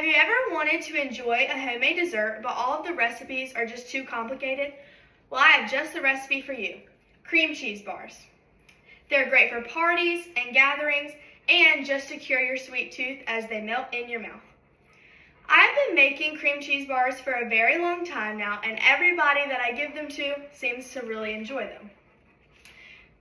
Have you ever wanted to enjoy a homemade dessert, but all of the recipes are just too complicated? Well, I have just the recipe for you: cream cheese bars. They're great for parties and gatherings and just to cure your sweet tooth as they melt in your mouth. I've been making cream cheese bars for a very long time now, and everybody that I give them to seems to really enjoy them.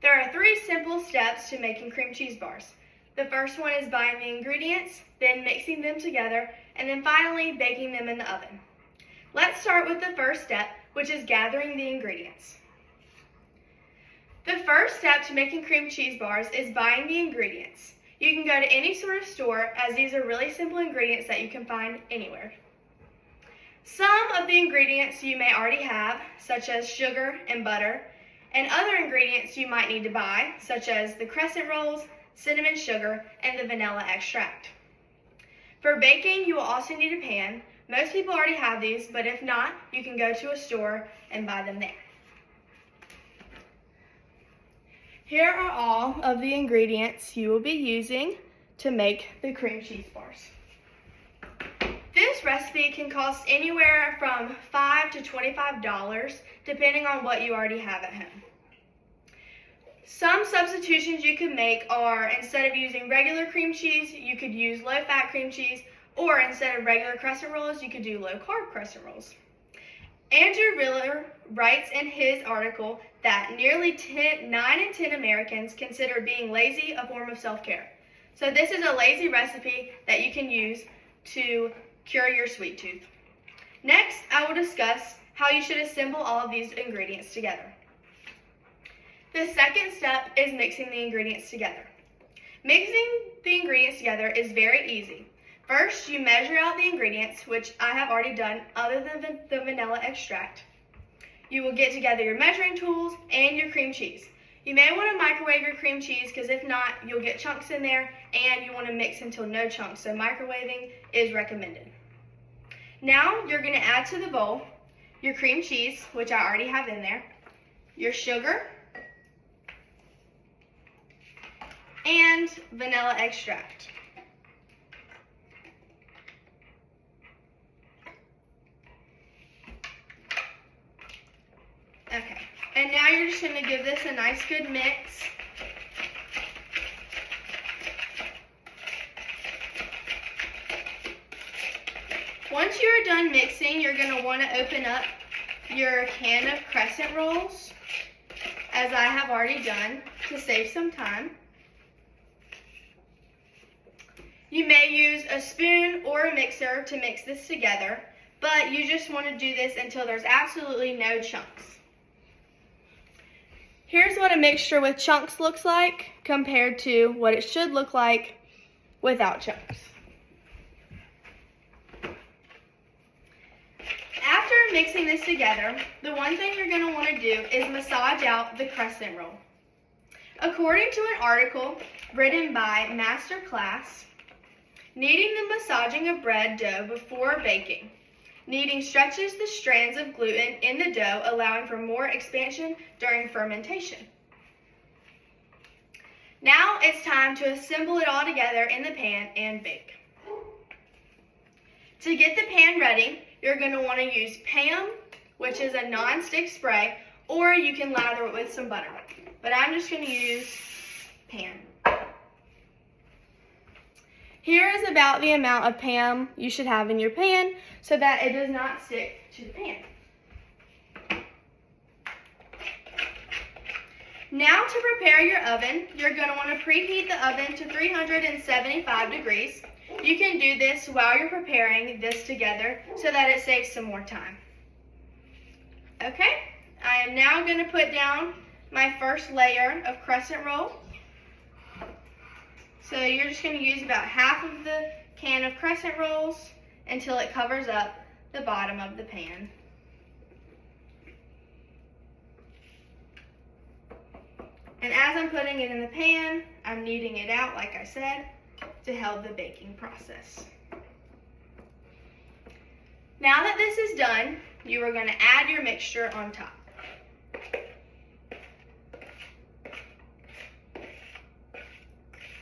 There are 3 simple steps to making cream cheese bars. The first one is buying the ingredients, then mixing them together, and then finally baking them in the oven. Let's start with the first step, which is gathering the ingredients. The first step to making cream cheese bars is buying the ingredients. You can go to any sort of store, as these are really simple ingredients that you can find anywhere. Some of the ingredients you may already have, such as sugar and butter, and other ingredients you might need to buy, such as the crescent rolls, cinnamon sugar, and the vanilla extract. For baking, you will also need a pan. Most people already have these, but if not, you can go to a store and buy them there. Here are all of the ingredients you will be using to make the cream cheese bars. This recipe can cost anywhere from $5 to $25, depending on what you already have at home. Some substitutions you could make are, instead of using regular cream cheese, you could use low-fat cream cheese, or instead of regular crescent rolls, you could do low-carb crescent rolls. Andrew Riller writes in his article that nearly 9 in 10 Americans consider being lazy a form of self-care. So this is a lazy recipe that you can use to cure your sweet tooth. Next, I will discuss how you should assemble all of these ingredients together. The second step is mixing the ingredients together. Mixing the ingredients together is very easy. First, you measure out the ingredients, which I have already done other than the vanilla extract. You will get together your measuring tools and your cream cheese. You may want to microwave your cream cheese, because if not, you'll get chunks in there, and you want to mix until no chunks, so microwaving is recommended. Now, you're going to add to the bowl your cream cheese, which I already have in there, your sugar, and vanilla extract. Okay, and now you're just going to give this a nice good mix. Once you're done mixing, you're going to want to open up your can of crescent rolls, as I have already done, to save some time. You may use a spoon or a mixer to mix this together, but you just want to do this until there's absolutely no chunks. Here's what a mixture with chunks looks like compared to what it should look like without chunks. After mixing this together, the one thing you're going to want to do is massage out the crescent roll. According to an article written by Masterclass, kneading the massaging of bread dough before baking. Kneading stretches the strands of gluten in the dough, allowing for more expansion during fermentation. Now it's time to assemble it all together in the pan and bake. To get the pan ready, you're going to want to use Pam, which is a non-stick spray, or you can lather it with some butter. But I'm just going to use Pam. Here is about the amount of Pam you should have in your pan so that it does not stick to the pan. Now to prepare your oven, you're going to want to preheat the oven to 375 degrees. You can do this while you're preparing this together so that it saves some more time. Okay, I am now going to put down my first layer of crescent roll. So you're just going to use about half of the can of crescent rolls until it covers up the bottom of the pan. And as I'm putting it in the pan, I'm kneading it out, like I said, to help the baking process. Now that this is done, you are going to add your mixture on top.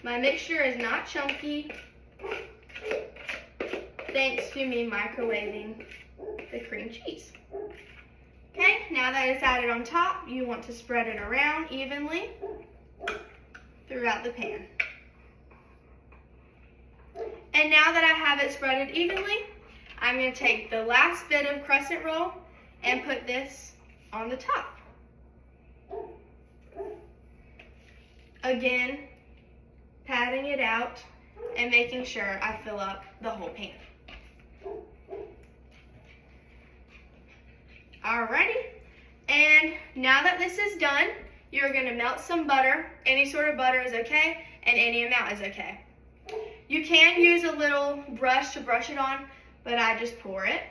My mixture is not chunky. thanks to me microwaving the cream cheese. Okay, now that it's added on top, you want to spread it around evenly throughout the pan. And now that I have it spreaded evenly, I'm going to take the last bit of crescent roll and put this on the top. Again, patting it out and making sure I fill up the whole pan. Alrighty, and now that this is done, you're going to melt some butter. Any sort of butter is okay, and any amount is okay. You can use a little brush to brush it on, but I just pour it.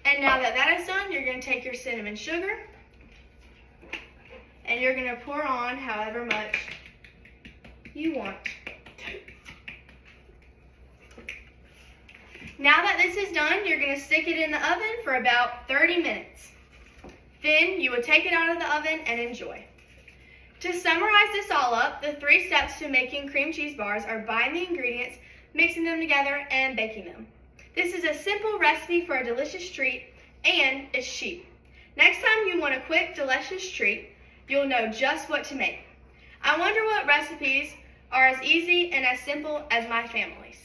And now that that is done, you're going to take your cinnamon sugar, and you're going to pour on however much you want. Now that this is done, you're going to stick it in the oven for about 30 minutes. Then you would take it out of the oven and enjoy. To summarize this all up, the 3 steps to making cream cheese bars are buying the ingredients, mixing them together, and baking them. This is a simple recipe for a delicious treat, and it's cheap. Next time you want a quick, delicious treat, you'll know just what to make. I wonder what recipes are as easy and as simple as my family's.